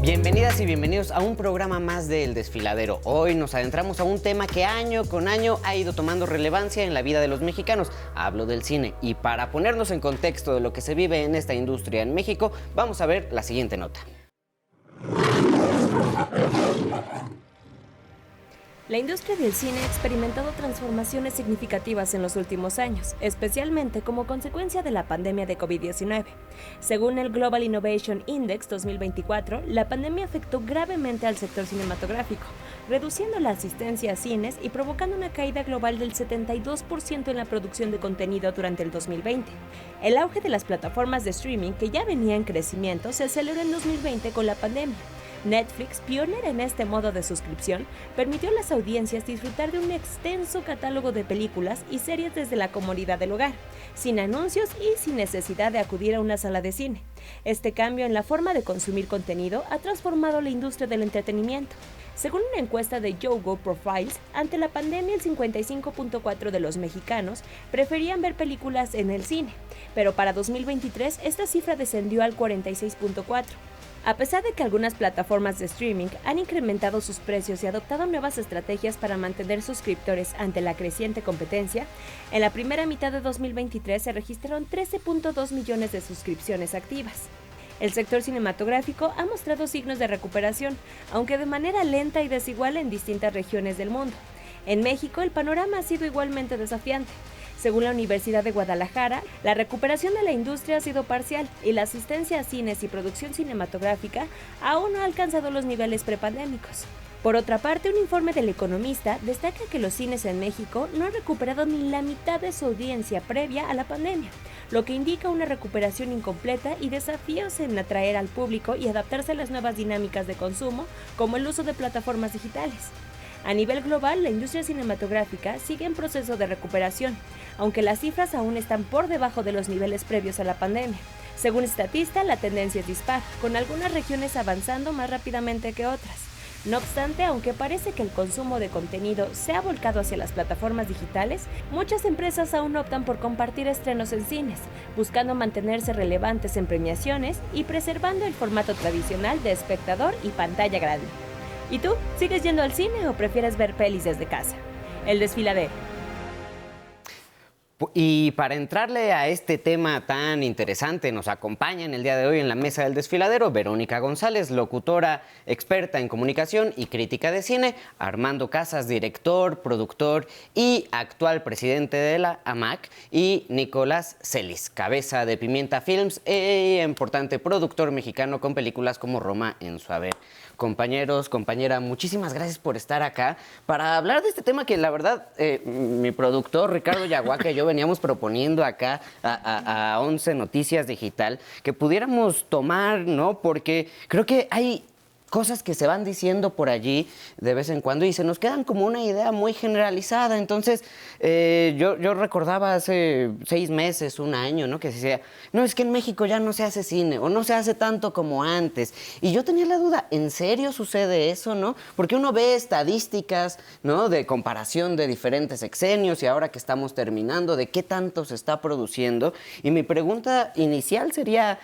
Bienvenidas y bienvenidos a un programa más de El Desfiladero. Hoy nos adentramos a un tema que año con año ha ido tomando relevancia en la vida de los mexicanos. Hablo del cine. Y para ponernos en contexto de lo que se vive en esta industria en México, vamos a ver la siguiente nota. La industria del cine ha experimentado transformaciones significativas en los últimos años, especialmente como consecuencia de la pandemia de COVID-19. Según el Global Innovation Index 2024, la pandemia afectó gravemente al sector cinematográfico, reduciendo la asistencia a cines y provocando una caída global del 72% en la producción de contenido durante el 2020. El auge de las plataformas de streaming, que ya venía en crecimiento, se aceleró en 2020 con la pandemia. Netflix, pionera en este modo de suscripción, permitió a las audiencias disfrutar de un extenso catálogo de películas y series desde la comodidad del hogar, sin anuncios y sin necesidad de acudir a una sala de cine. Este cambio en la forma de consumir contenido ha transformado la industria del entretenimiento. Según una encuesta de Yogo Profiles, ante la pandemia el 55.4% de los mexicanos preferían ver películas en el cine, pero para 2023 esta cifra descendió al 46.4%. A pesar de que algunas plataformas de streaming han incrementado sus precios y adoptado nuevas estrategias para mantener suscriptores ante la creciente competencia, en la primera mitad de 2023 se registraron 13.2 millones de suscripciones activas. El sector cinematográfico ha mostrado signos de recuperación, aunque de manera lenta y desigual en distintas regiones del mundo. En México, el panorama ha sido igualmente desafiante. Según la Universidad de Guadalajara, la recuperación de la industria ha sido parcial y la asistencia a cines y producción cinematográfica aún no ha alcanzado los niveles prepandémicos. Por otra parte, un informe del Economista destaca que los cines en México no han recuperado ni la mitad de su audiencia previa a la pandemia, lo que indica una recuperación incompleta y desafíos en atraer al público y adaptarse a las nuevas dinámicas de consumo, como el uso de plataformas digitales. A nivel global, la industria cinematográfica sigue en proceso de recuperación, aunque las cifras aún están por debajo de los niveles previos a la pandemia. Según Statista, la tendencia es dispar, con algunas regiones avanzando más rápidamente que otras. No obstante, aunque parece que el consumo de contenido se ha volcado hacia las plataformas digitales, muchas empresas aún optan por compartir estrenos en cines, buscando mantenerse relevantes en premiaciones y preservando el formato tradicional de espectador y pantalla grande. ¿Y tú? ¿Sigues yendo al cine o prefieres ver pelis desde casa? El Desfiladero. Y para entrarle a este tema tan interesante, nos acompaña en el día de hoy en la mesa del Desfiladero Verónica González, locutora experta en comunicación y crítica de cine, Armando Casas, director, productor y actual presidente de la AMAC, y Nicolás Celis, cabeza de Pimienta Films e importante productor mexicano con películas como Roma en su haber. Compañeros, compañera, muchísimas gracias por estar acá para hablar de este tema que la verdad mi productor Ricardo Yaguaca y yo veníamos proponiendo acá a 11 Noticias Digital que pudiéramos tomar, ¿no? Porque creo que hay cosas que se van diciendo por allí de vez en cuando y se nos quedan como una idea muy generalizada. Entonces, yo recordaba hace 6 meses, un año, ¿no? Que se decía, no, es que en México ya no se hace cine o no se hace tanto como antes. Y yo tenía la duda, ¿en serio sucede eso, no? Porque uno ve estadísticas, ¿no? De comparación de diferentes sexenios y ahora que estamos terminando, de qué tanto se está produciendo. Y mi pregunta inicial sería,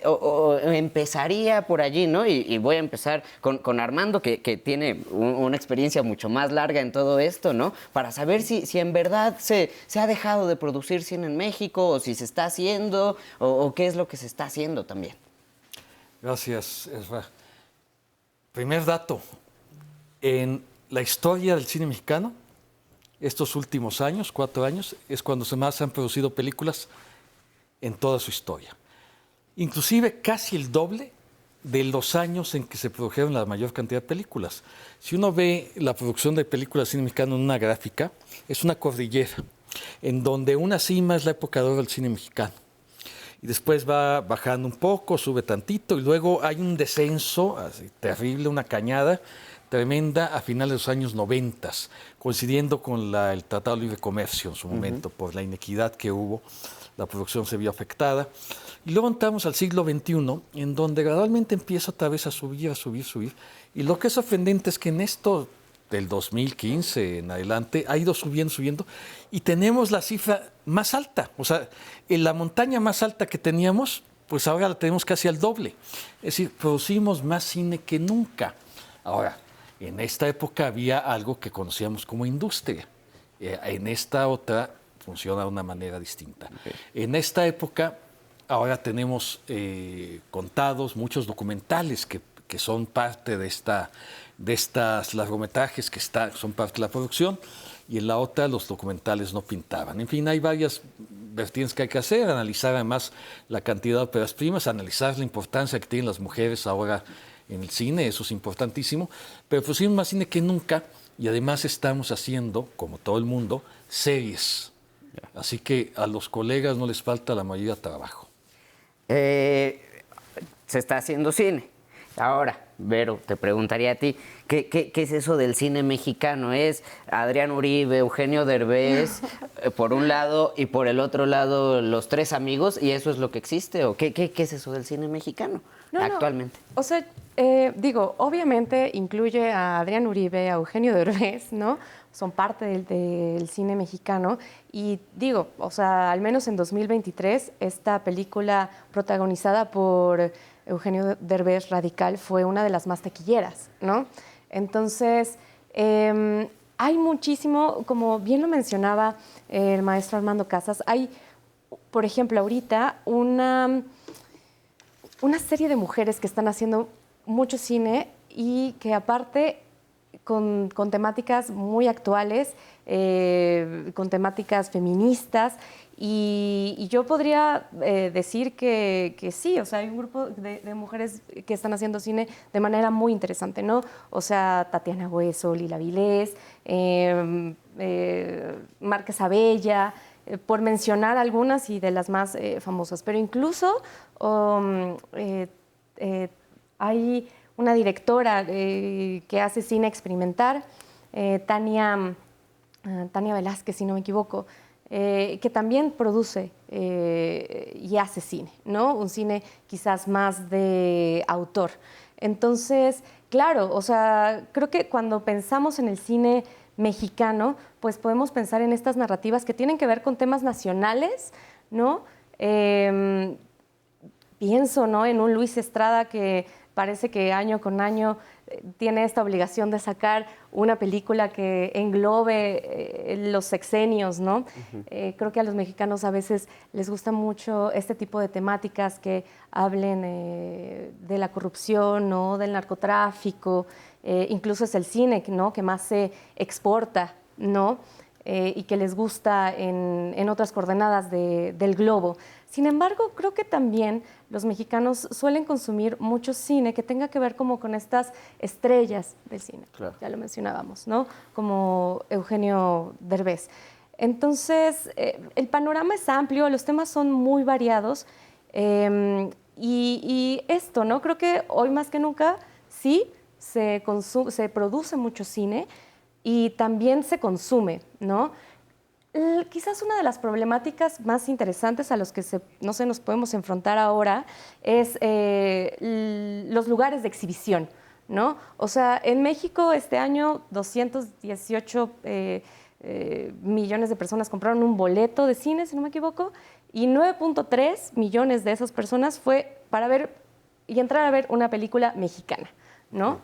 o empezaría por allí, ¿no? Y voy a empezar con Armando, que tiene una experiencia mucho más larga en todo esto, ¿no? Para saber si en verdad se ha dejado de producir cine en México o si se está haciendo o qué es lo que se está haciendo también. Gracias, Ezra. Primer dato, en la historia del cine mexicano, estos últimos años, 4 años, es cuando más han producido películas en toda su historia. Inclusive casi el doble de los años en que se produjeron la mayor cantidad de películas. Si uno ve la producción de películas de cine mexicano en una gráfica, es una cordillera, en donde una cima es la época de oro del cine mexicano. Y después va bajando un poco, sube tantito, y luego hay un descenso así, terrible, una cañada tremenda a finales de los años 90, coincidiendo con el Tratado de Libre Comercio en su momento, por la inequidad que hubo, la producción se vio afectada. Y luego entramos al siglo XXI, en donde gradualmente empieza otra vez a subir. Y lo que es sorprendente es que en esto del 2015 en adelante ha ido subiendo, y tenemos la cifra más alta. O sea, en la montaña más alta que teníamos pues ahora la tenemos casi al doble. Es decir, producimos más cine que nunca. Ahora, en esta época había algo que conocíamos como industria. En esta otra funciona de una manera distinta. Okay. En esta época, ahora tenemos contados muchos documentales que son parte de estas largometrajes que son parte de la producción, y en la otra los documentales no pintaban. En fin, hay varias vertientes que hay que hacer, analizar además la cantidad de óperas primas, analizar la importancia que tienen las mujeres ahora en el cine, eso es importantísimo, pero producimos más cine que nunca y además estamos haciendo, como todo el mundo, series. Así que a los colegas no les falta la mayoría de trabajo. Se está haciendo cine. Ahora, Vero, te preguntaría a ti, ¿qué es eso del cine mexicano? ¿Es Adrián Uribe, Eugenio Derbez, por un lado, y por el otro lado los tres amigos, y eso es lo que existe? ¿O qué es eso del cine mexicano actualmente? No. O sea, obviamente incluye a Adrián Uribe, a Eugenio Derbez, ¿no? Son parte del cine mexicano. Y digo, o sea, al menos en 2023, esta película protagonizada por Eugenio Derbez, Radical, fue una de las más taquilleras, ¿no? Entonces, hay muchísimo, como bien lo mencionaba el maestro Armando Casas, hay, por ejemplo, ahorita una serie de mujeres que están haciendo mucho cine y que aparte con temáticas muy actuales, con temáticas feministas, y yo podría decir que sí, o sea, hay un grupo de mujeres que están haciendo cine de manera muy interesante, ¿no? O sea, Tatiana Hueso, Lila Vilés, Márquez Abella, por mencionar algunas y de las más famosas. Pero incluso hay una directora que hace cine experimental, Tania Velázquez, si no me equivoco, que también produce y hace cine, ¿no? Un cine quizás más de autor. Entonces, claro, o sea, creo que cuando pensamos en el cine mexicano, pues podemos pensar en estas narrativas que tienen que ver con temas nacionales, ¿no? Pienso, ¿no?, en un Luis Estrada que parece que año con año tiene esta obligación de sacar una película que englobe los sexenios, ¿no? Creo que a los mexicanos a veces les gusta mucho este tipo de temáticas que hablen de la corrupción, ¿no?, del narcotráfico, incluso es el cine, ¿no?, que más se exporta, ¿no?, y que les gusta en otras coordenadas del globo. Sin embargo, creo que también los mexicanos suelen consumir mucho cine que tenga que ver como con estas estrellas del cine, claro. Ya lo mencionábamos, ¿no?, como Eugenio Derbez. Entonces, el panorama es amplio, los temas son muy variados, y esto, ¿no?, creo que hoy más que nunca sí se produce mucho cine y también se consume, ¿no? Quizás una de las problemáticas más interesantes a los que nos podemos enfrentar ahora es los lugares de exhibición, ¿no? O sea, en México este año 218 millones de personas compraron un boleto de cine, si no me equivoco, y 9.3 millones de esas personas fue para ver y entrar a ver una película mexicana, ¿no?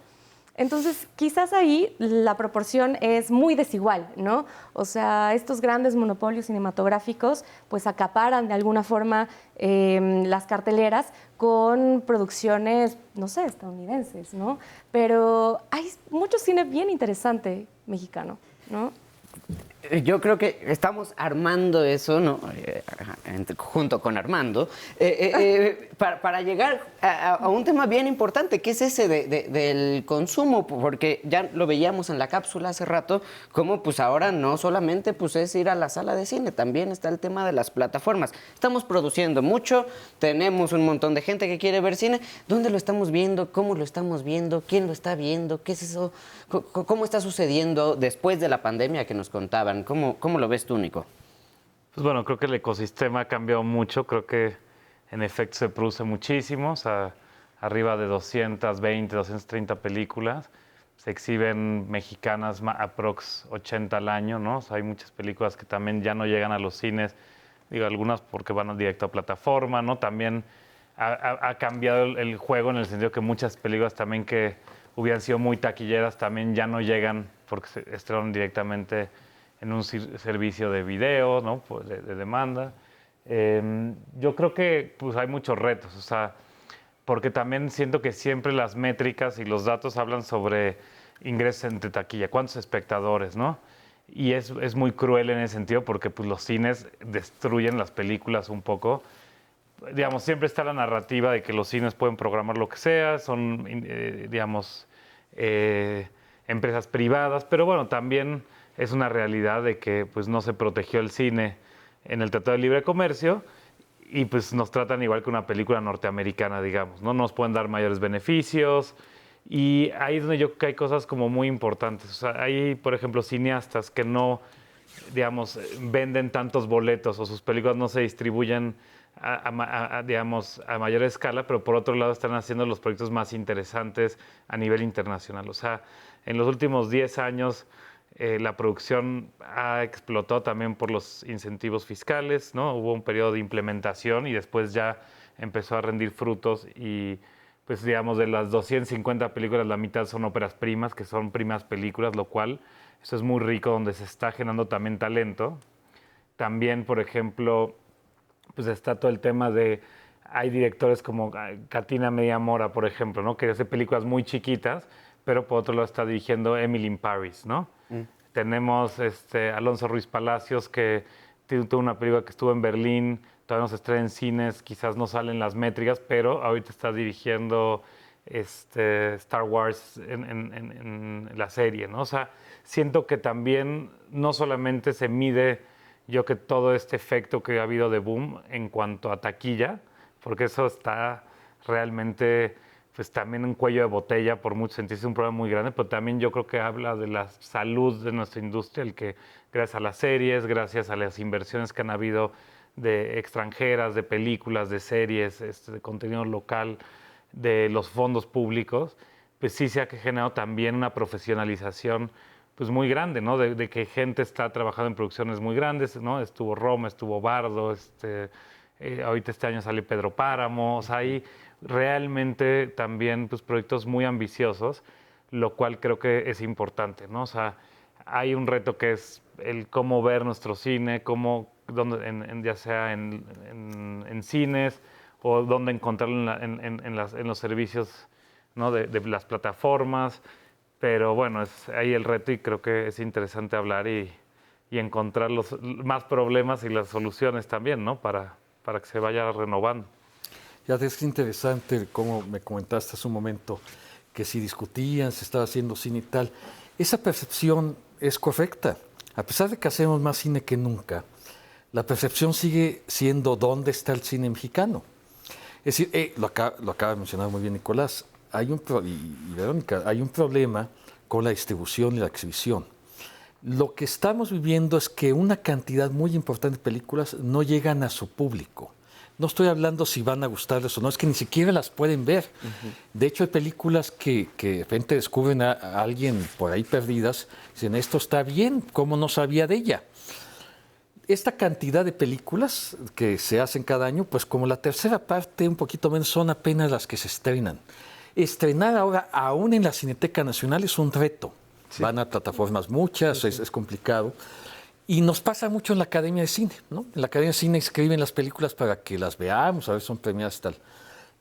Entonces, quizás ahí la proporción es muy desigual, ¿no? O sea, estos grandes monopolios cinematográficos pues acaparan de alguna forma las carteleras con producciones, no sé, estadounidenses, ¿no? Pero hay mucho cine bien interesante mexicano, ¿no? Yo creo que estamos armando eso, ¿no?, junto con Armando, para llegar a un tema bien importante, que es ese del consumo, porque ya lo veíamos en la cápsula hace rato, como pues ahora no solamente pues es ir a la sala de cine, también está el tema de las plataformas. Estamos produciendo mucho, tenemos un montón de gente que quiere ver cine. ¿Dónde lo estamos viendo? ¿Cómo lo estamos viendo? ¿Quién lo está viendo? ¿Qué es eso? ¿Cómo está sucediendo después de la pandemia que nos contaban? ¿Cómo lo ves tú, Nico? Pues bueno, creo que el ecosistema ha cambiado mucho. Creo que en efecto se produce muchísimo, o sea, arriba de 220, 230 películas. Se exhiben mexicanas aprox 80 al año, ¿no? O sea, hay muchas películas que también ya no llegan a los cines, digo, algunas porque van directo a plataforma, ¿no? También ha cambiado el juego en el sentido que muchas películas también que hubieran sido muy taquilleras también ya no llegan porque se estrenan directamente en un servicio de video, ¿no? Pues de demanda. Yo creo que pues, hay muchos retos, o sea, porque también siento que siempre las métricas y los datos hablan sobre ingresos entre taquilla, cuántos espectadores, ¿no? Y es muy cruel en ese sentido porque pues, los cines destruyen las películas un poco. Digamos, siempre está la narrativa de que los cines pueden programar lo que sea, son, digamos, empresas privadas, pero bueno, también es una realidad de que pues, no se protegió el cine en el Tratado de Libre Comercio y pues nos tratan igual que una película norteamericana, digamos, ¿no? Nos pueden dar mayores beneficios y ahí es donde yo creo que hay cosas como muy importantes. O sea, hay, por ejemplo, cineastas que no, digamos, venden tantos boletos o sus películas no se distribuyen digamos, a mayor escala, pero por otro lado están haciendo los proyectos más interesantes a nivel internacional. O sea, en los últimos 10 años la producción ha explotado también por los incentivos fiscales, ¿no? Hubo un periodo de implementación y después ya empezó a rendir frutos y, pues, digamos, de las 250 películas, la mitad son óperas primas, que son primas películas, lo cual eso es muy rico, donde se está generando también talento. También, por ejemplo, pues está todo el tema de, hay directores como Katina Media Mora, por ejemplo, ¿no? Que hace películas muy chiquitas, pero por otro lado está dirigiendo Emily in Paris, ¿no? Tenemos Alonso Ruiz Palacios, que tuvo una película que estuvo en Berlín, todavía no se estrena en cines, quizás no salen las métricas, pero ahorita está dirigiendo Star Wars en la serie, ¿no? O sea, siento que también no solamente se mide yo que todo este efecto que ha habido de boom en cuanto a taquilla, porque eso está realmente pues también un cuello de botella por muchos sentidos, es un problema muy grande, pero también yo creo que habla de la salud de nuestra industria, el que gracias a las series, gracias a las inversiones que han habido de extranjeras, de películas, de series, de contenido local, de los fondos públicos, pues sí se ha generado también una profesionalización pues muy grande, ¿no? De que gente está trabajando en producciones muy grandes, ¿no? Estuvo Roma, estuvo Bardo, ahorita este año sale Pedro Páramo, o sea, hay realmente también pues, proyectos muy ambiciosos, lo cual creo que es importante, ¿no? O sea, hay un reto que es el cómo ver nuestro cine, ya sea en cines o dónde encontrarlo en los servicios, ¿no? de las plataformas. Pero bueno, es ahí el reto y creo que es interesante hablar y encontrar los más problemas y las soluciones también, ¿no? Para que se vaya renovando. Ya es interesante cómo me comentaste hace un momento que si discutían, se estaba haciendo cine y tal. Esa percepción es correcta. A pesar de que hacemos más cine que nunca, la percepción sigue siendo dónde está el cine mexicano. Es decir, lo acaba de mencionar muy bien Nicolás, y Verónica, hay un problema con la distribución y la exhibición. Lo que estamos viviendo es que una cantidad muy importante de películas no llegan a su público. No estoy hablando si van a gustarles o no, es que ni siquiera las pueden ver. De hecho, hay películas que de repente descubren a alguien por ahí perdidas, dicen, esto está bien, ¿cómo no sabía de ella? Esta cantidad de películas que se hacen cada año, pues como la tercera parte, un poquito menos, son apenas las que se estrenan. Estrenar ahora, aún en la Cineteca Nacional, es un reto. Sí. Van a plataformas muchas, sí. Es complicado. Y nos pasa mucho en la Academia de Cine, ¿no? En la Academia de Cine escriben las películas para que las veamos, a ver, son premiadas y tal.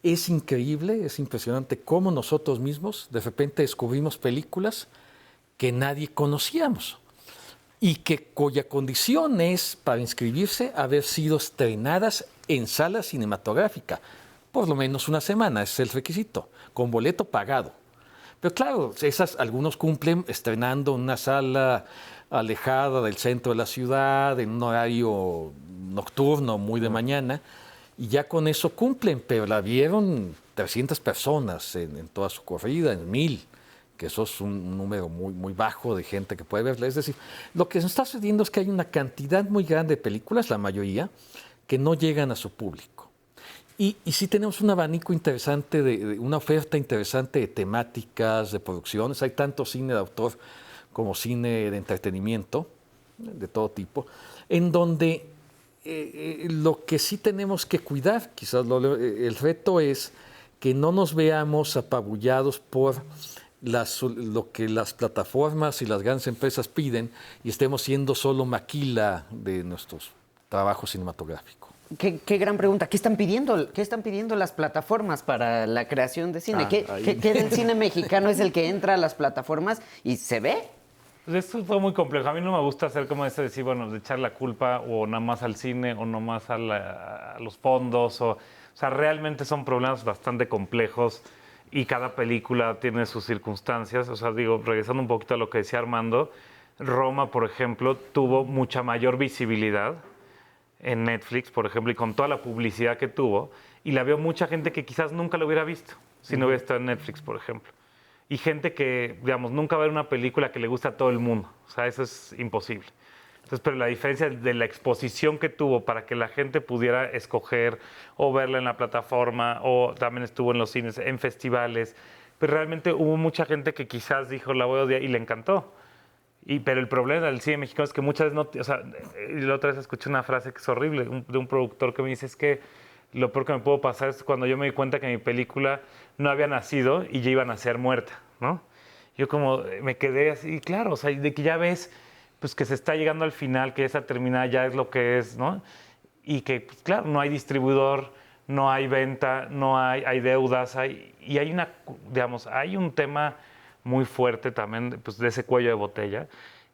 Es increíble, es impresionante cómo nosotros mismos de repente descubrimos películas que nadie conocíamos y cuya condición es, para inscribirse, haber sido estrenadas en sala cinematográfica. Por lo menos una semana, ese es el requisito, con boleto pagado. Pero claro, algunos cumplen estrenando en una sala alejada del centro de la ciudad, en un horario nocturno, muy de mañana, y ya con eso cumplen, pero la vieron 300 personas en toda su corrida, en 1000, que eso es un número muy, muy bajo de gente que puede verla. Es decir, lo que nos está sucediendo es que hay una cantidad muy grande de películas, la mayoría, que no llegan a su público. Y sí tenemos un abanico interesante, una oferta interesante de temáticas, de producciones. Hay tanto cine de autor como cine de entretenimiento, de todo tipo, en donde lo que sí tenemos que cuidar, quizás el reto es que no nos veamos apabullados por lo que las plataformas y las grandes empresas piden y estemos siendo solo maquila de nuestros trabajos cinematográficos. Qué gran pregunta. ¿Qué están pidiendo? ¿Qué están pidiendo las plataformas para la creación de cine? ¿Qué del cine mexicano es el que entra a las plataformas y se ve? Pues esto fue muy complejo. A mí no me gusta hacer como eso de decir, bueno, de echar la culpa o nada más al cine o nada más a los fondos. O sea, realmente son problemas bastante complejos y cada película tiene sus circunstancias. O sea, digo, regresando un poquito a lo que decía Armando, Roma, por ejemplo, tuvo mucha mayor visibilidad en Netflix, por ejemplo, y con toda la publicidad que tuvo, y la vio mucha gente que quizás nunca lo hubiera visto si no hubiera estado en Netflix, por ejemplo. Y gente que, digamos, nunca va a ver una película que le gusta a todo el mundo. O sea, eso es imposible. Entonces, pero la diferencia de la exposición que tuvo para que la gente pudiera escoger o verla en la plataforma o también estuvo en los cines, en festivales, pues realmente hubo mucha gente que quizás dijo la voy a odiar y le encantó. Pero el problema del cine mexicano es que muchas veces no... O sea, la otra vez escuché una frase que es horrible de un productor que me dice es que lo peor que me pudo pasar es cuando yo me di cuenta que mi película no había nacido y ya iba a nacer muerta, ¿no? Yo como me quedé así, claro, o sea, de que ya ves pues que se está llegando al final, que esa terminada ya es lo que es, ¿no? Y que, pues, claro, no hay distribuidor, no hay venta, no hay deudas, y hay una, digamos, hay un tema muy fuerte también pues, de ese cuello de botella.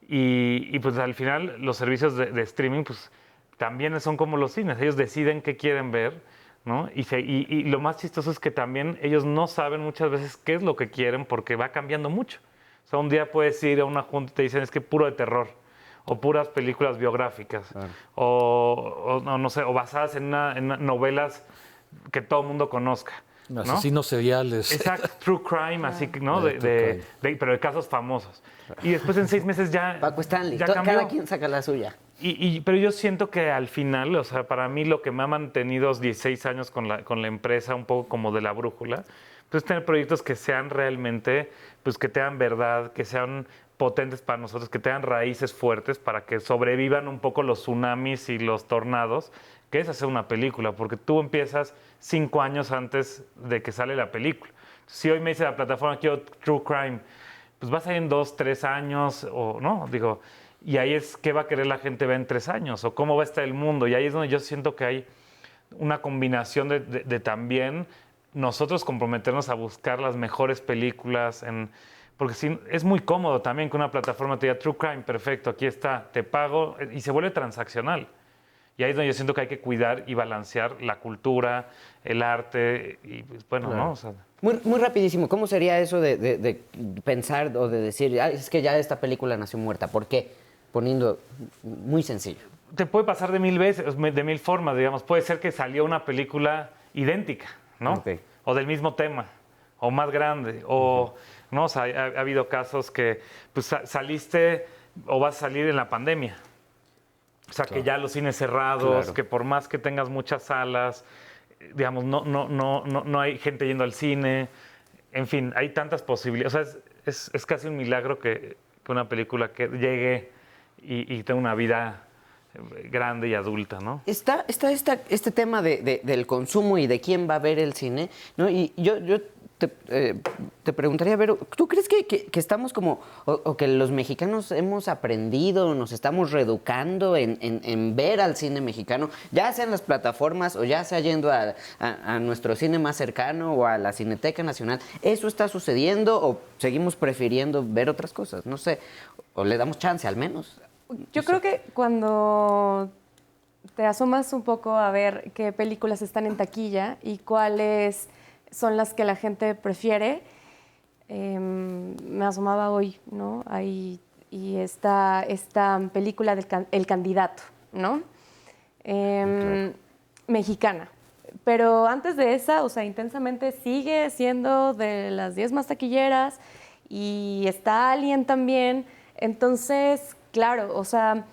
Y pues al final los servicios de streaming pues también son como los cines, ellos deciden qué quieren ver, ¿no? Y lo más chistoso es que también ellos no saben muchas veces qué es lo que quieren porque va cambiando mucho. O sea, un día puedes ir a una junta y te dicen es que puro de terror, o puras películas biográficas, claro. o no sé, o basadas en novelas que todo el mundo conozca. ¿no? Asesinos seriales. Exacto, true crime, así que, ¿no? Pero de casos famosos. Y después en 6 meses ya. Paco Stanley, ya cambió. Cada quien saca la suya. Pero yo siento que al final, o sea, para mí lo que me ha mantenido 16 años con la empresa, un poco como de la brújula, pues tener proyectos que sean realmente, pues que tengan verdad, que sean potentes para nosotros, que tengan raíces fuertes para que sobrevivan un poco los tsunamis y los tornados, que es hacer una película, porque tú empiezas 5 años antes de que sale la película. Si hoy me dice la plataforma quiero True Crime, pues va a salir en 2, 3 años, o no, digo, y ahí es qué va a querer la gente ver en 3 años, o cómo va a estar el mundo, y ahí es donde yo siento que hay una combinación de también nosotros comprometernos a buscar las mejores películas, porque es muy cómodo también que una plataforma te diga True Crime, perfecto, aquí está, te pago, y se vuelve transaccional. Y ahí es donde yo siento que hay que cuidar y balancear la cultura, el arte, y pues, bueno, claro. ¿no? O sea, muy rapidísimo, ¿cómo sería eso de pensar o de decir, es que ya esta película nació muerta? ¿Por qué? Poniendo muy sencillo. Te puede pasar de 1000 veces, de 1000 formas, digamos. Puede ser que salió una película idéntica, ¿no? Okay. O del mismo tema, o más grande, o, ¿no? O sea, ha habido casos que pues, saliste o vas a salir en la pandemia. O sea, claro. Que ya los cines cerrados, claro. Que por más que tengas muchas salas, digamos, no hay gente yendo al cine. En fin, hay tantas posibilidades. O sea, es casi un milagro que una película que llegue y tenga una vida grande y adulta, ¿no? Está este tema del consumo y de quién va a ver el cine, ¿no? Y yo te preguntaría, Vero, ¿tú crees que estamos como, o que los mexicanos hemos aprendido, nos estamos reeducando en ver al cine mexicano, ya sea en las plataformas o ya sea yendo a nuestro cine más cercano o a la Cineteca Nacional? ¿Eso está sucediendo o seguimos prefiriendo ver otras cosas? No sé, o le damos chance al menos. Yo creo que cuando te asomas un poco a ver qué películas están en taquilla y cuáles son las que la gente prefiere, me asomaba hoy, ¿no? Ahí, y esta película del El Candidato, ¿no? Claro. Mexicana. Pero antes de esa, o sea, Intensamente sigue siendo de las 10 más taquilleras y está Alien también. Entonces, claro, o sea,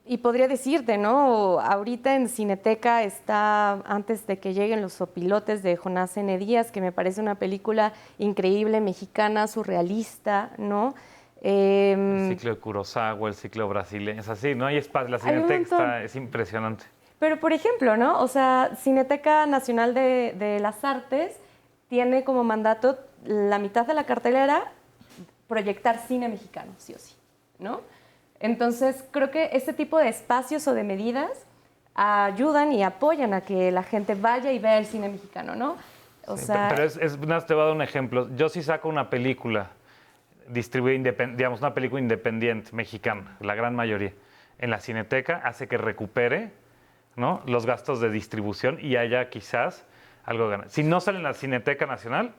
y podría decirte, ¿no? Ahorita en Cineteca está, antes de que lleguen Los Zopilotes de Jonás N. Díaz, que me parece una película increíble, mexicana, surrealista, ¿no? El ciclo de Kurosawa, el ciclo brasileño, es así, ¿no? Hay espacio, la Cineteca es impresionante. Pero, por ejemplo, ¿no? O sea, Cineteca Nacional de las Artes tiene como mandato la mitad de la cartelera proyectar cine mexicano, sí o sí, ¿no? Entonces, creo que este tipo de espacios o de medidas ayudan y apoyan a que la gente vaya y vea el cine mexicano, ¿no? O sea, Pero te voy a dar un ejemplo. Yo sí saco una película distribuida, digamos, una película independiente mexicana, la gran mayoría, en la Cineteca, hace que recupere, ¿no?, los gastos de distribución y haya quizás algo de ganar. Si no sale en la Cineteca Nacional,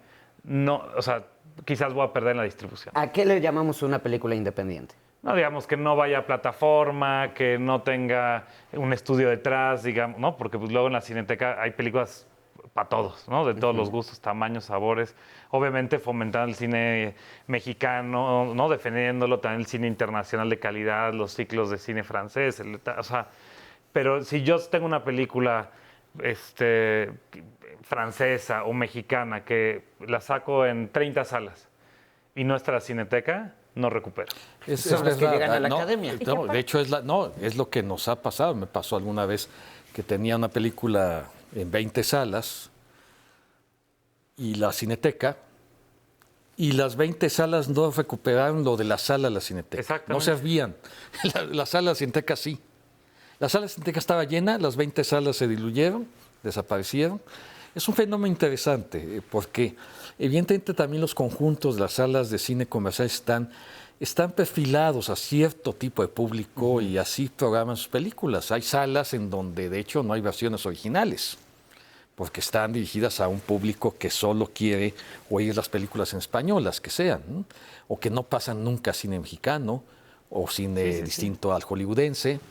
no, o sea, quizás voy a perder en la distribución. ¿A qué le llamamos una película independiente? No, digamos, que no vaya a plataforma, que no tenga un estudio detrás, digamos, ¿no? Porque pues, luego en la Cineteca hay películas para todos, ¿no? De todos los gustos, tamaños, sabores. Obviamente fomentando el cine mexicano, ¿no? Defendiéndolo, también el cine internacional de calidad, los ciclos de cine francés, o sea, pero si yo tengo una película francesa o mexicana que la saco en 30 salas y no está la Cineteca, no recupero. Son las que llegan a la academia. No, de hecho, es lo que nos ha pasado. Me pasó alguna vez que tenía una película en 20 salas y la Cineteca, y las 20 salas no recuperaron lo de la sala de la Cineteca. Exactamente. No servían. La sala de la Cineteca sí. La sala de la Cineteca estaba llena, las 20 salas se diluyeron, desaparecieron. Es un fenómeno interesante porque evidentemente también los conjuntos de las salas de cine comercial están perfilados a cierto tipo de público y así programan sus películas. Hay salas en donde de hecho no hay versiones originales porque están dirigidas a un público que solo quiere oír las películas en español, las que sean, ¿no? O que no pasan nunca cine mexicano o cine distinto al hollywoodense.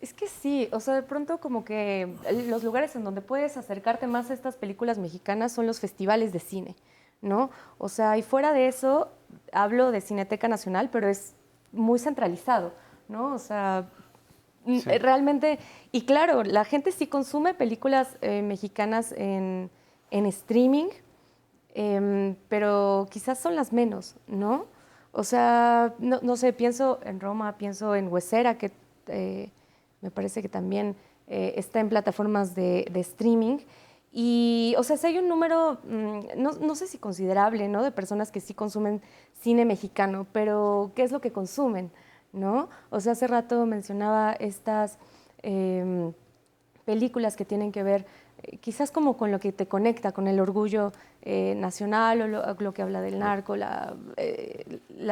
es que sí, o sea, de pronto como que los lugares en donde puedes acercarte más a estas películas mexicanas son los festivales de cine, ¿no? O sea, y fuera de eso, hablo de Cineteca Nacional, pero es muy centralizado, ¿no? O sea, realmente, y claro, la gente sí consume películas mexicanas en streaming, pero quizás son las menos, ¿no? O sea, no sé, pienso en Roma, pienso en Huesera, que me parece que también está en plataformas de streaming. Y, o sea, si hay un número, no sé si considerable, ¿no?, de personas que sí consumen cine mexicano, pero ¿qué es lo que consumen?, ¿no? O sea, hace rato mencionaba estas películas que tienen que ver quizás como con lo que te conecta, con el orgullo nacional o lo que habla del narco, la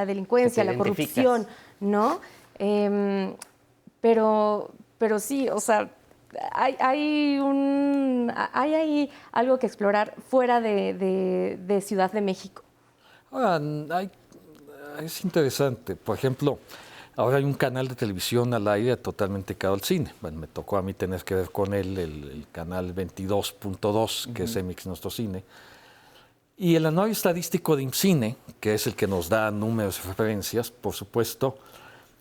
delincuencia, la corrupción, ¿no? Pero sí, o sea, hay ahí algo que explorar fuera de Ciudad de México. Ahora, es interesante. Por ejemplo, ahora hay un canal de televisión al aire totalmente dedicado al cine. Bueno, me tocó a mí tener que ver con él, el canal 22.2, que es MX Nuestro Cine. Y el anuario estadístico de IMCINE, que es el que nos da números y referencias, por supuesto,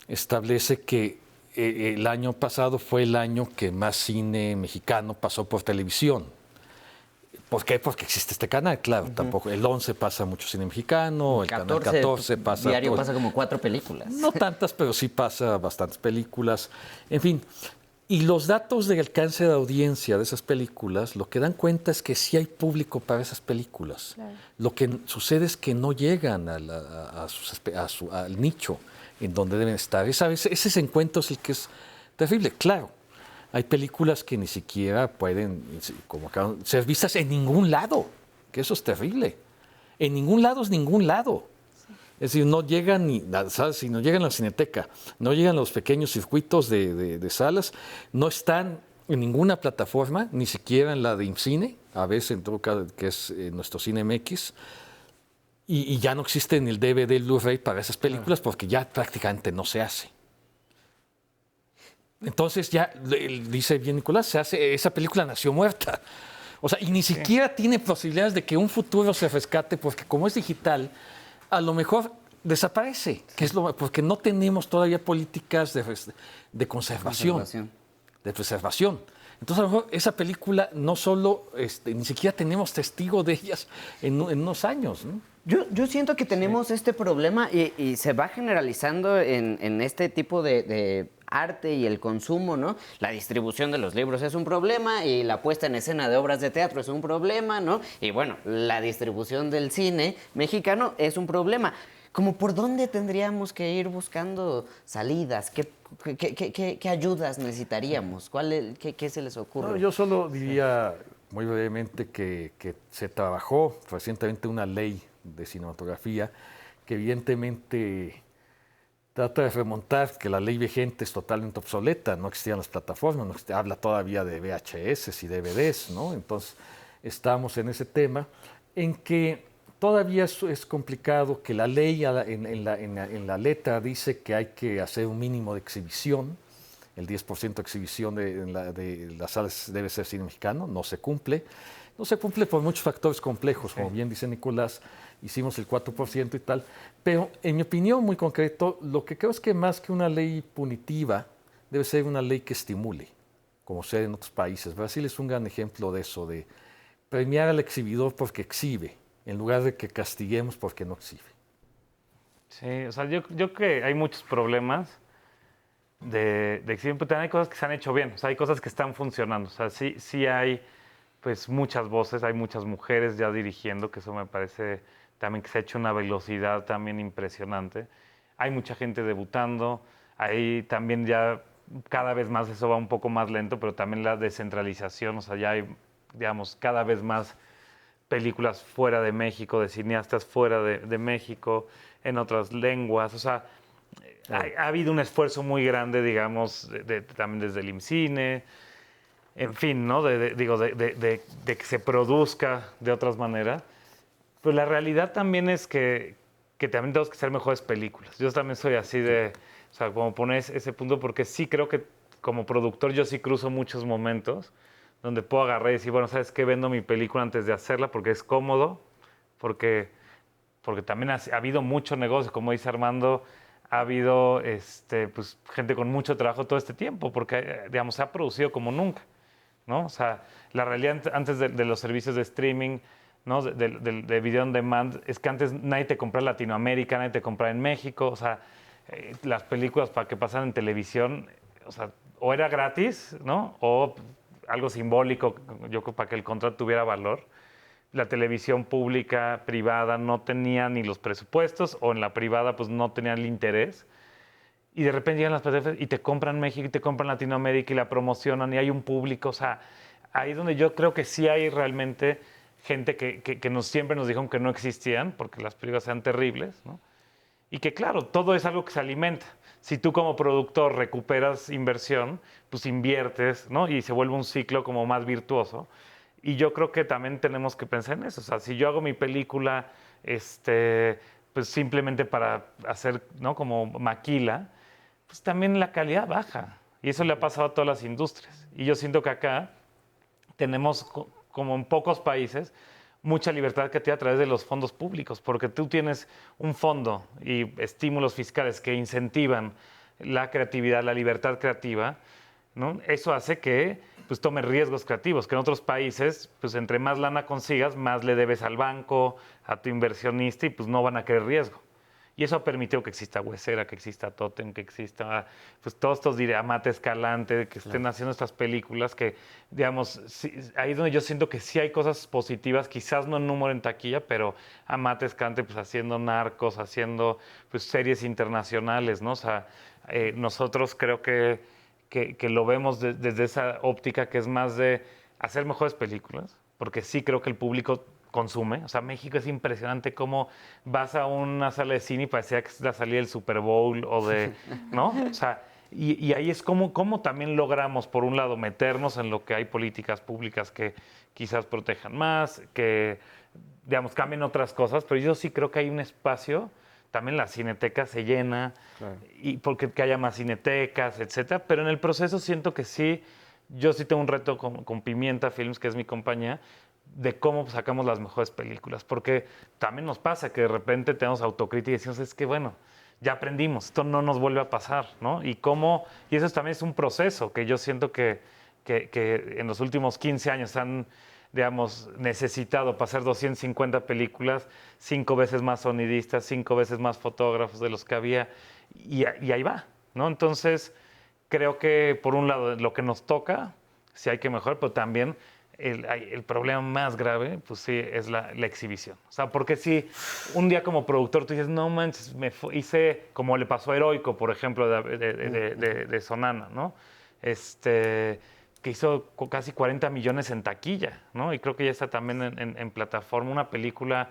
establece que el año pasado fue el año que más cine mexicano pasó por televisión. ¿Por qué? Porque existe este canal, claro. Tampoco, el 11 pasa mucho cine mexicano, el canal 14 pasa... Diario pasa como 4 películas. No tantas, pero sí pasa bastantes películas. En fin, y los datos de alcance de audiencia de esas películas, lo que dan cuenta es que sí hay público para esas películas. Claro. Lo que sucede es que no llegan al nicho en donde deben estar. Ese desencuentro es el que es terrible. Claro, hay películas que ni siquiera pueden ser vistas en ningún lado, que eso es terrible. En ningún lado es ningún lado. Sí. Es decir, no llegan ¿sabes? Si no llegan a la Cineteca, no llegan a los pequeños circuitos de salas, no están en ninguna plataforma, ni siquiera en la de IMCINE, a veces en todo caso, que es nuestro Cine MX, y ya no existe en el DVD, el Blu-ray para esas películas porque ya prácticamente no se hace. Entonces ya, dice bien Nicolás, esa película nació muerta. O sea, y ni siquiera tiene posibilidades de que un futuro se rescate porque como es digital, a lo mejor desaparece, porque no tenemos todavía políticas de conservación, de preservación. Entonces, a lo mejor esa película no solo, ni siquiera tenemos testigo de ellas en unos años, ¿no? Yo siento que tenemos este problema y se va generalizando en este tipo de arte y el consumo, ¿no? La distribución de los libros es un problema y la puesta en escena de obras de teatro es un problema, ¿no? Y bueno, la distribución del cine mexicano es un problema. ¿Cómo por dónde tendríamos que ir buscando salidas? ¿Qué ayudas necesitaríamos? ¿Qué se les ocurre? No, yo solo diría muy brevemente que se trabajó recientemente una ley de cinematografía que evidentemente trata de remontar que la ley vigente es totalmente obsoleta, no existían las plataformas, no existía, habla todavía de VHS y DVDs, ¿no? Entonces estamos en ese tema en que todavía es complicado que la ley en la letra dice que hay que hacer un mínimo de exhibición, el 10% de exhibición de las salas debe ser cine mexicano, no se cumple. No se cumple por muchos factores complejos, como bien dice Nicolás, hicimos el 4% y tal, pero en mi opinión muy concreto, lo que creo es que más que una ley punitiva, debe ser una ley que estimule, como se en otros países. Brasil es un gran ejemplo de eso, de premiar al exhibidor porque exhibe, en lugar de que castiguemos porque no exhibe. Sí, o sea, yo creo que hay muchos problemas de exhibir, pero también hay cosas que se han hecho bien, o sea, hay cosas que están funcionando, o sea, sí hay pues muchas voces, hay muchas mujeres ya dirigiendo, que eso me parece también que se ha hecho una velocidad también impresionante. Hay mucha gente debutando, hay también ya cada vez más, eso va un poco más lento, pero también la descentralización, o sea, ya hay, digamos, cada vez más películas fuera de México, de cineastas fuera de México, en otras lenguas, o sea, ha habido un esfuerzo muy grande, digamos, también desde el IMCINE, en fin, ¿no? De que se produzca de otras maneras. Pero la realidad también es que también tenemos que hacer mejores películas. Yo también soy así o sea, como pones ese punto, porque sí creo que como productor yo sí cruzo muchos momentos donde puedo agarrar y decir, bueno, ¿sabes qué? Vendo mi película antes de hacerla porque es cómodo, porque también ha habido mucho negocio, como dice Armando, ha habido pues, gente con mucho trabajo todo este tiempo, porque, digamos, se ha producido como nunca, ¿no? O sea, la realidad antes de los servicios de streaming, ¿no? De video on demand, es que antes nadie te compraba en Latinoamérica, nadie te compraba en México, o sea, las películas para que pasaran en televisión, o sea, o era gratis, ¿no? O algo simbólico, yo creo, para que el contrato tuviera valor. La televisión pública, privada, no tenía ni los presupuestos, o en la privada, pues no tenían el interés. Y de repente llegan las plataformas y te compran México y te compran Latinoamérica y la promocionan y hay un público. O sea, ahí es donde yo creo que sí hay realmente gente que siempre nos dijeron que no existían porque las películas eran terribles, ¿no? Y que claro, todo es algo que se alimenta. Si tú como productor recuperas inversión, pues inviertes, ¿no? Y se vuelve un ciclo como más virtuoso. Y yo creo que también tenemos que pensar en eso. O sea, si yo hago mi película, pues simplemente para hacer, ¿no? Como maquila, pues también la calidad baja. Y eso le ha pasado a todas las industrias. Y yo siento que acá tenemos, como en pocos países, mucha libertad creativa a través de los fondos públicos, porque tú tienes un fondo y estímulos fiscales que incentivan la creatividad, la libertad creativa, ¿no? Eso hace que pues, tomes riesgos creativos, que en otros países, pues entre más lana consigas, más le debes al banco, a tu inversionista, y pues no van a querer riesgo. Y eso ha permitido que exista Huesera, que exista Totem, que exista pues, todos estos, diré, Amate Escalante, que estén haciendo estas películas que, digamos, sí, ahí es donde yo siento que sí hay cosas positivas, quizás no en número en taquilla, pero Amate Escalante pues haciendo Narcos, haciendo pues series internacionales, ¿no? O sea, nosotros creo que lo vemos desde esa óptica que es más de hacer mejores películas, porque sí creo que el público consume. O sea, México es impresionante cómo vas a una sala de cine y parecía que es la salida del Super Bowl o de, ¿no? O sea, y ahí es como también logramos, por un lado, meternos en lo que hay políticas públicas que quizás protejan más, que, digamos, cambien otras cosas, pero yo sí creo que hay un espacio, también la cineteca se llena, claro, y porque que haya más cinetecas, etcétera, pero en el proceso siento que sí, yo sí tengo un reto con Pimienta Films, que es mi compañía, de cómo sacamos las mejores películas, porque también nos pasa que de repente tenemos autocrítica y decimos, es que bueno, ya aprendimos, esto no nos vuelve a pasar, ¿no? Y eso también es un proceso que yo siento que que en los últimos 15 años han, digamos, necesitado para hacer 250 películas, 5 veces más sonidistas, 5 veces más fotógrafos de los que había, y ahí va, ¿no? Entonces, creo que por un lado lo que nos toca, sí hay que mejorar, pero también el problema más grave, pues sí, es la exhibición. O sea, porque si un día como productor tú dices, no manches, hice como le pasó a Heroico, por ejemplo, de Sonana, ¿no? Que hizo casi 40 millones en taquilla, ¿no? Y creo que ya está también en plataforma, una película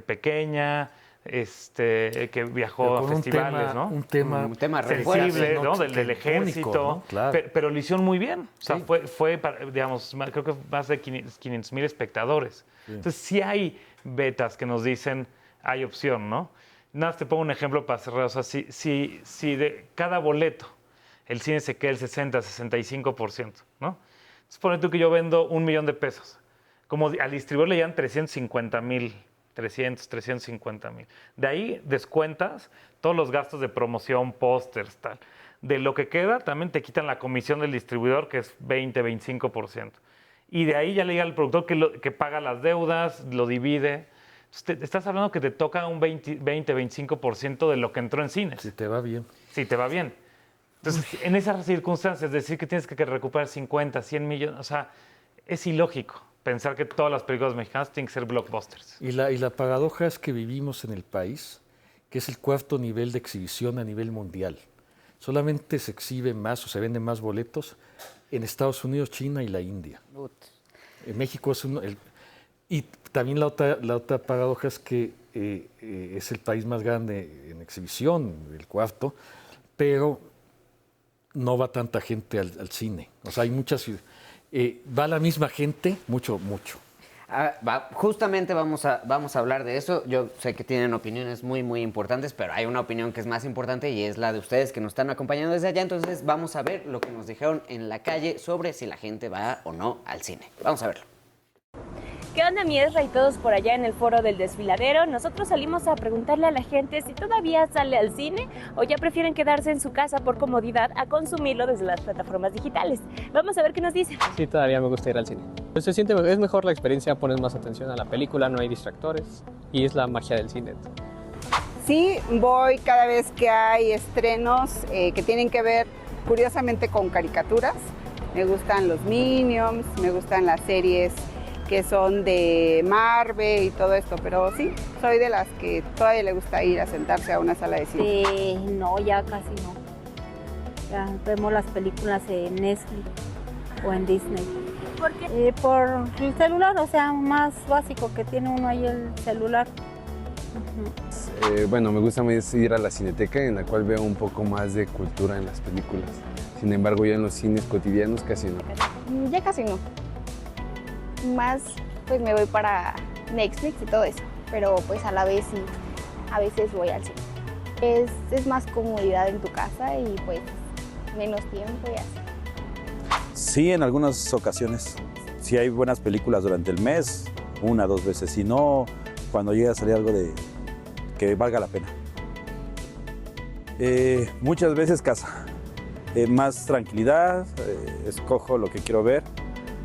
pequeña, que viajó a festivales, ¿no? Un tema sensible, ¿no? que Del ejército, único, ¿no? Claro. Pero lo hicieron muy bien. O sea, Sí. fue, digamos, creo que más de 500,000 espectadores. Sí. Entonces, sí hay betas que nos dicen, hay opción, ¿no? Nada más te pongo un ejemplo para cerrar. O sea, si de cada boleto el cine se queda el 60-65%, ¿no? Entonces, ponle tú que yo vendo $1,000,000. Como al distribuidor le llegan 350,000, 350,000. De ahí descuentas todos los gastos de promoción, pósters, tal. De lo que queda, también te quitan la comisión del distribuidor, que es 20-25%. Y de ahí ya le llega al productor que paga las deudas, lo divide. Entonces, estás hablando que te toca un 20-25% de lo que entró en cines. Si te va bien. Si te va bien. Entonces, en esas circunstancias, decir que tienes que recuperar 50, 100 millones, o sea, es ilógico pensar que todas las películas mexicanas tienen que ser blockbusters. Y la paradoja es que vivimos en el país, que es el 4º nivel de exhibición a nivel mundial. Solamente se exhiben más o se venden más boletos en Estados Unidos, China y la India. En México es y también la otra paradoja es que es el país más grande en exhibición, el 4º, pero no va tanta gente al cine. O sea, hay muchas... va la misma gente, mucho. Justamente vamos a hablar de eso. Yo sé que tienen opiniones muy, muy importantes, pero hay una opinión que es más importante y es la de ustedes que nos están acompañando desde allá. Entonces vamos a ver lo que nos dijeron en la calle sobre si la gente va o no al cine. Vamos a verlo. ¿Qué onda, mi Ezra y todos por allá en el foro del Desfiladero? Nosotros salimos a preguntarle a la gente si todavía sale al cine o ya prefieren quedarse en su casa por comodidad a consumirlo desde las plataformas digitales. Vamos a ver qué nos dicen. Sí, todavía me gusta ir al cine. Pues se siente, es mejor la experiencia, pones más atención a la película, no hay distractores y es la magia del cine. Sí, voy cada vez que hay estrenos que tienen que ver curiosamente con caricaturas. Me gustan los Minions, me gustan las series que son de Marvel y todo esto, pero sí, soy de las que todavía le gusta ir a sentarse a una sala de cine. No, ya casi no. Ya vemos las películas en Netflix o en Disney. ¿Por qué? Por el celular, o sea, más básico que tiene uno ahí el celular. Bueno, me gusta más ir a la cineteca, en la cual veo un poco más de cultura en las películas. Sin embargo, ya en los cines cotidianos casi no. Ya casi no. Más pues me voy para Netflix y todo eso, pero pues a la vez sí, a veces voy al cine. Es más comodidad en tu casa y pues menos tiempo y así. Sí, en algunas ocasiones. Si hay buenas películas durante el mes, 1 o 2 veces. Si no, cuando llega a salir algo que valga la pena. Muchas veces casa. Más tranquilidad, escojo lo que quiero ver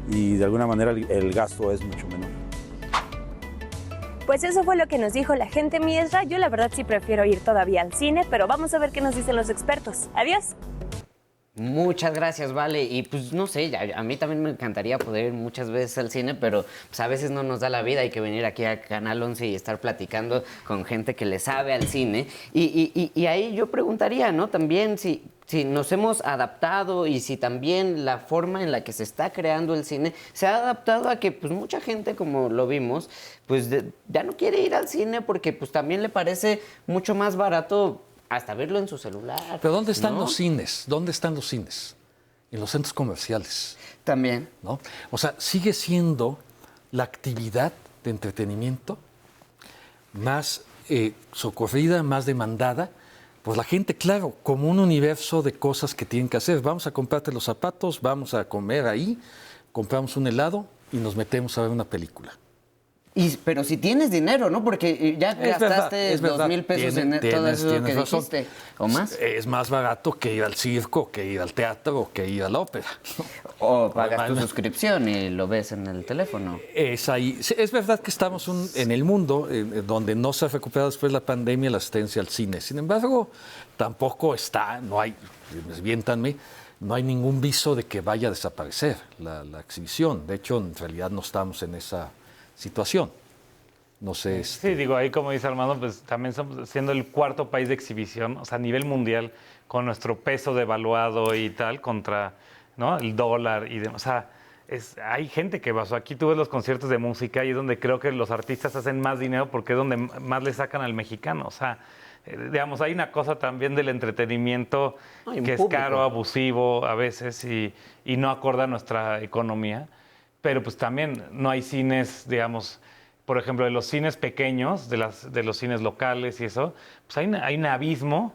y de alguna manera el gasto es mucho menor. Pues eso fue lo que nos dijo la gente, mi Ezra. Yo la verdad sí prefiero ir todavía al cine, pero vamos a ver qué nos dicen los expertos. Adiós. Muchas gracias, Vale. Y pues no sé, a mí también me encantaría poder ir muchas veces al cine, pero pues, a veces no nos da la vida, hay que venir aquí a Canal 11 y estar platicando con gente que le sabe al cine. Y ahí yo preguntaría, ¿no? También si nos hemos adaptado y si también la forma en la que se está creando el cine se ha adaptado a que pues mucha gente, como lo vimos, pues ya no quiere ir al cine porque pues también le parece mucho más barato hasta verlo en su celular. Pero ¿dónde están ¿no? los cines? ¿Dónde están los cines? En los centros comerciales. También. ¿No? O sea, sigue siendo la actividad de entretenimiento más socorrida, más demandada. Pues la gente, claro, como un universo de cosas que tienen que hacer. Vamos a comprarte los zapatos, vamos a comer ahí, compramos un helado y nos metemos a ver una película. Pero si tienes dinero, ¿no? Porque ya gastaste 2,000 pesos en todo eso que dijiste, ¿o más? Es más barato que ir al circo, que ir al teatro, o que ir a la ópera. O pagas tu suscripción y lo ves en el teléfono. Es ahí. Es verdad que estamos en el mundo donde no se ha recuperado después de la pandemia la asistencia al cine. Sin embargo, tampoco no hay, desviéntanme, no hay ningún viso de que vaya a desaparecer la exhibición. De hecho, en realidad no estamos en esa situación. No sé. Sí, digo, ahí como dice Armando, pues también somos siendo el cuarto país de exhibición, o sea, a nivel mundial, con nuestro peso devaluado y tal, contra, ¿no?, el dólar y demás. O sea, hay gente que va. O sea, aquí tú ves los conciertos de música y es donde creo que los artistas hacen más dinero porque es donde más le sacan al mexicano. O sea, digamos, hay una cosa también del entretenimiento que es caro, abusivo a veces y no acorda a nuestra economía. Pero pues también no hay cines, digamos, por ejemplo, de los cines pequeños, de los cines locales y eso, pues hay un abismo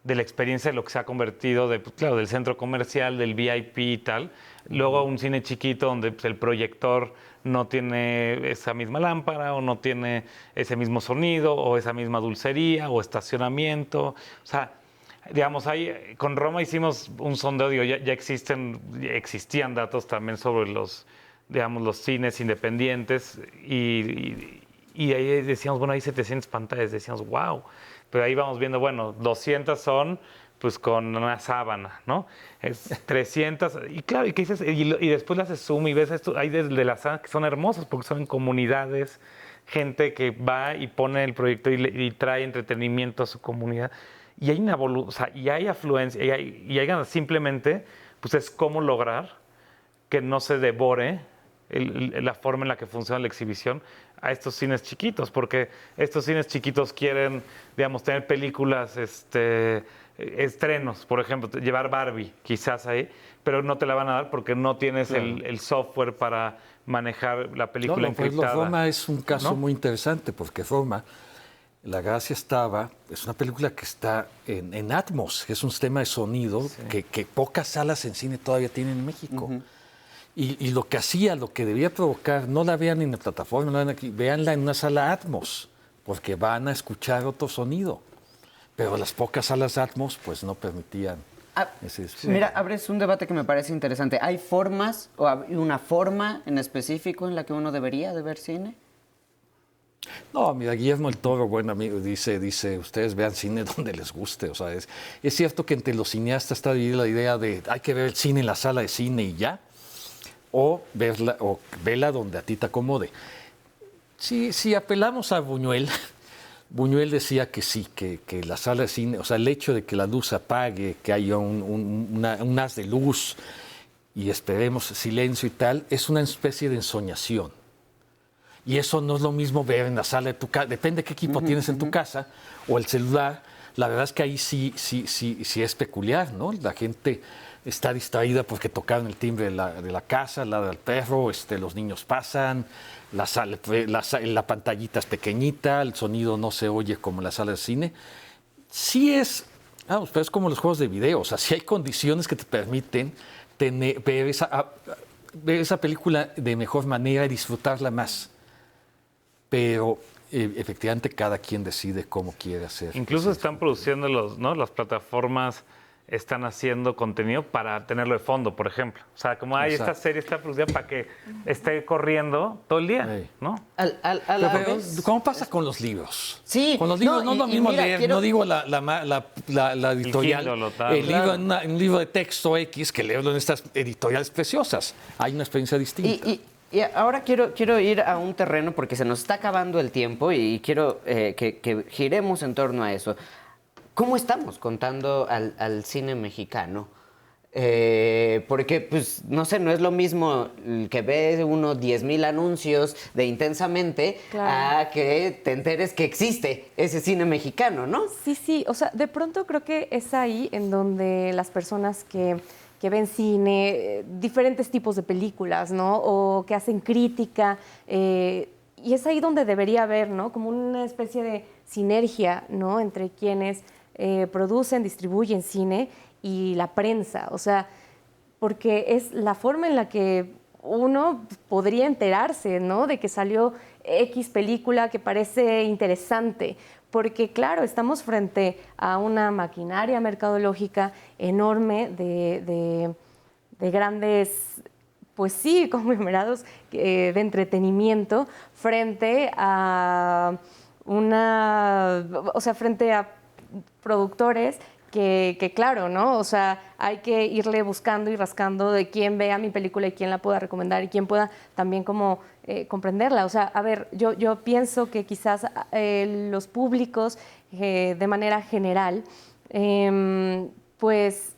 de la experiencia de lo que se ha convertido, claro, del centro comercial, del VIP y tal. Luego un cine chiquito donde pues, el proyector no tiene esa misma lámpara o no tiene ese mismo sonido o esa misma dulcería o estacionamiento. O sea, digamos, con Roma hicimos un sondeo, digo, ya existían datos también sobre los cines independientes y ahí decíamos, bueno, hay 700 pantallas, decíamos, wow, pero ahí vamos viendo, bueno, 200 son pues con una sábana, ¿no? 300, y claro, ¿y qué dices? Y después le haces zoom y ves esto, hay de las salas que son hermosas porque son en comunidades, gente que va y pone el proyecto y trae entretenimiento a su comunidad, y hay o sea, y hay afluencia, y hay ganas, simplemente, pues es cómo lograr que no se devore la forma en la que funciona la exhibición a estos cines chiquitos, porque estos cines chiquitos quieren, digamos, tener películas, estrenos, por ejemplo, llevar Barbie quizás ahí, pero no te la van a dar porque no tienes el software para manejar la película encriptada. Roma es un caso muy interesante porque Roma, la gracia es una película que está en Atmos, que es un sistema de sonido que pocas salas en cine todavía tienen en México. Y lo que debía provocar, no la vean en la plataforma, no la vean aquí, véanla en una sala Atmos, porque van a escuchar otro sonido. Pero las pocas salas Atmos, pues no permitían ese disfrute. Mira, abres un debate que me parece interesante. ¿Hay formas o hay una forma en específico en la que uno debería de ver cine? No, mira, Guillermo el Toro, buen amigo, dice, ustedes vean cine donde les guste. O sea, es cierto que entre los cineastas está dividida la idea de hay que ver el cine en la sala de cine y ya, o verla donde a ti te acomode. Si apelamos a Buñuel, Buñuel decía que sí, que la sala de cine, o sea, el hecho de que la luz se apague, que haya un haz de luz y esperemos silencio y tal, es una especie de ensoñación. Y eso no es lo mismo ver en la sala de tu casa, depende de qué equipo tienes en tu casa, o el celular. La verdad es que ahí sí es peculiar, ¿no? La gente está distraída porque tocaron el timbre de la casa, ladra el perro, los niños pasan, la pantallita es pequeñita, el sonido no se oye como en la sala de cine. Sí pero es como los juegos de video, o sea, sí hay condiciones que te permiten ver esa película de mejor manera y disfrutarla más. Pero efectivamente cada quien decide cómo quiere hacer. Incluso están produciendo las plataformas están haciendo contenido para tenerlo de fondo, por ejemplo. O sea, como esta serie está producida para que esté corriendo todo el día, ¿no? Pero, ¿cómo pasa con los libros? Sí. Con los libros no es lo mismo leer, no digo la editorial, un libro de texto X que leerlo en estas editoriales preciosas. Hay una experiencia distinta. Y ahora quiero ir a un terreno porque se nos está acabando el tiempo y quiero que giremos en torno a eso. ¿Cómo estamos contando al cine mexicano? Porque, pues, no sé, no es lo mismo que ve uno 10,000 anuncios de Intensamente a que te enteres que existe ese cine mexicano, ¿no? Sí, o sea, de pronto creo que es ahí en donde las personas que ven cine, diferentes tipos de películas, ¿no? O que hacen crítica, y es ahí donde debería haber, ¿no? Como una especie de sinergia, ¿no? Entre quienes producen, distribuyen cine y la prensa, o sea, porque es la forma en la que uno podría enterarse, ¿no? De que salió X película que parece interesante, porque claro, estamos frente a una maquinaria mercadológica enorme de grandes, pues sí, conglomerados de entretenimiento frente a frente a productores que claro, ¿no? O sea, hay que irle buscando y rascando de quién vea mi película y quién la pueda recomendar y quién pueda también como comprenderla. O sea, a ver, yo pienso que quizás los públicos de manera general, pues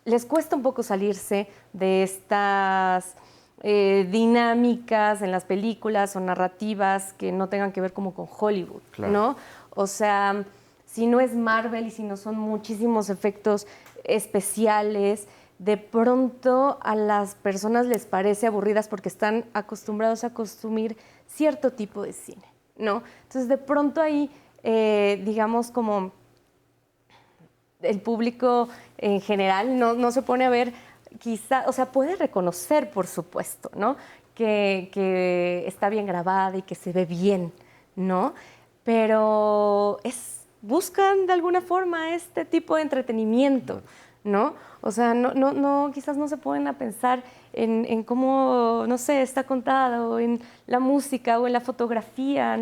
les cuesta un poco salirse de estas dinámicas en las películas o narrativas que no tengan que ver como con Hollywood, claro, ¿no? O sea, si no es Marvel y si no son muchísimos efectos especiales, de pronto a las personas les parece aburridas porque están acostumbrados a consumir cierto tipo de cine, ¿no? Entonces, de pronto ahí, digamos, como el público en general no se pone a ver, quizá, o sea, puede reconocer, por supuesto, ¿no? Que está bien grabada y que se ve bien, ¿no? Pero buscan de alguna forma este tipo de entretenimiento, ¿no? O sea, quizás no se ponen a pensar en cómo, no sé, está contada, o en la música, o en la fotografía,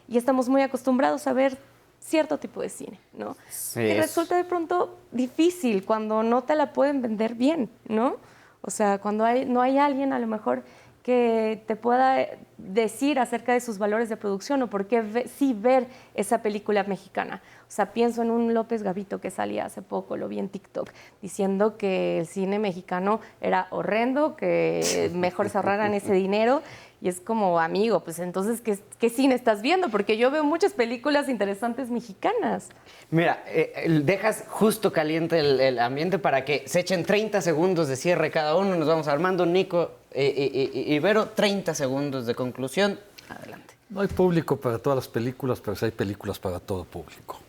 y estamos muy acostumbrados a ver cierto tipo de cine, ¿no? Sí, y resulta de pronto difícil cuando no te la pueden vender bien, ¿no? O sea, cuando no hay alguien a lo mejor que te pueda decir acerca de sus valores de producción o por qué sí ver esa película mexicana. O sea, pienso en un López Gavito que salía hace poco, lo vi en TikTok, diciendo que el cine mexicano era horrendo, que mejor se ahorraran ese dinero. Y es como, amigo, pues entonces, ¿qué cine estás viendo? Porque yo veo muchas películas interesantes mexicanas. Mira, dejas justo caliente el ambiente para que se echen 30 segundos de cierre cada uno. Nos vamos armando, Nico y Vero, 30 segundos de conclusión. Adelante. No hay público para todas las películas, pero sí hay películas para todo público.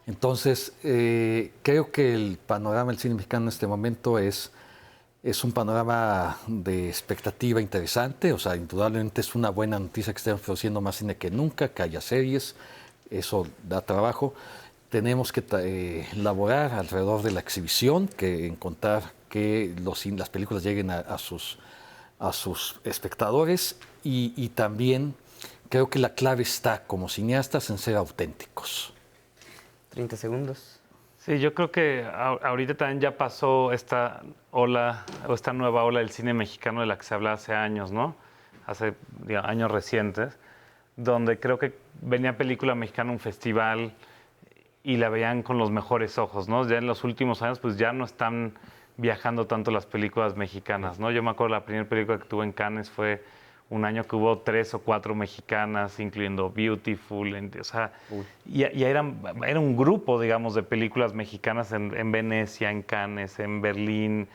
Entonces, creo que el panorama del cine mexicano en este momento es un panorama de expectativa interesante. O sea, indudablemente es una buena noticia que estén produciendo más cine que nunca, que haya series, eso da trabajo. Tenemos que elaborar alrededor de la exhibición, que encontrar que las películas lleguen a sus espectadores, y también creo que la clave está, como cineastas, en ser auténticos. 30 segundos. Sí, yo creo que ahorita también ya pasó esta ola, o esta nueva ola del cine mexicano de la que se hablaba hace años, ¿no? Hace años recientes, donde creo que venía película mexicana a un festival y la veían con los mejores ojos, ¿no? Ya en los últimos años, pues ya no están viajando tanto las películas mexicanas, ¿no? Yo me acuerdo la primera película que tuve en Cannes fue un año que hubo 3 o 4 mexicanas, incluyendo Beautiful, o sea, y era un grupo, digamos, de películas mexicanas en Venecia, en Cannes, en Berlín,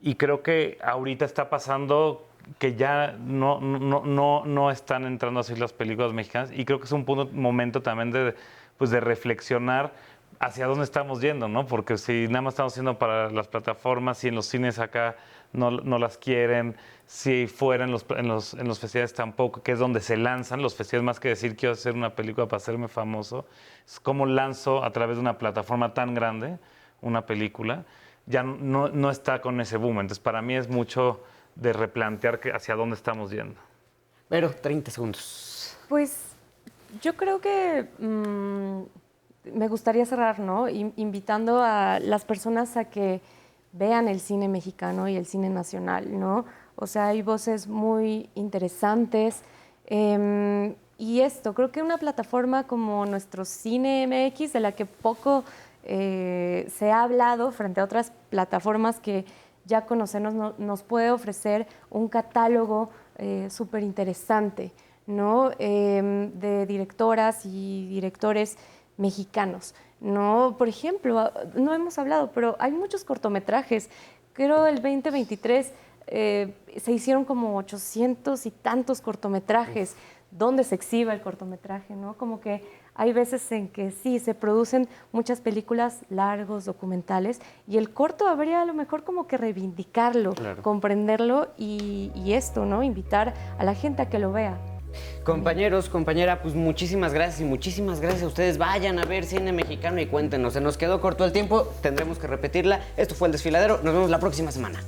y creo que ahorita está pasando que ya no están entrando así las películas mexicanas, y creo que es un momento también de reflexionar hacia dónde estamos yendo, ¿no? Porque si nada más estamos haciendo para las plataformas, si en los cines acá no las quieren, si fuera en los festivales tampoco, que es donde se lanzan los festivales, más que decir quiero hacer una película para hacerme famoso, es como lanzo a través de una plataforma tan grande una película, ya no está con ese boom. Entonces para mí es mucho de replantear hacia dónde estamos yendo. Pero 30 segundos. Pues yo creo que me gustaría cerrar, ¿no? Invitando a las personas a que vean el cine mexicano y el cine nacional, ¿no? O sea, hay voces muy interesantes. Y creo que una plataforma como nuestro Cine MX, de la que poco se ha hablado frente a otras plataformas que ya conocemos, nos puede ofrecer un catálogo súper interesante, ¿no? De directoras y directores mexicanos, ¿no? Por ejemplo, no hemos hablado, pero hay muchos cortometrajes. Creo el 2023 se hicieron como 800 y tantos cortometrajes. ¿Dónde se exhibe el cortometraje, no? Como que hay veces en que sí, se producen muchas películas largos, documentales, y el corto habría a lo mejor como que reivindicarlo, claro, comprenderlo y esto, ¿no? Invitar a la gente a que lo vea. Compañeros, compañera, pues muchísimas gracias y muchísimas gracias a ustedes. Vayan a ver cine mexicano y cuéntenos. Se nos quedó corto el tiempo, tendremos que repetirla. Esto fue El Desfiladero. Nos vemos la próxima semana.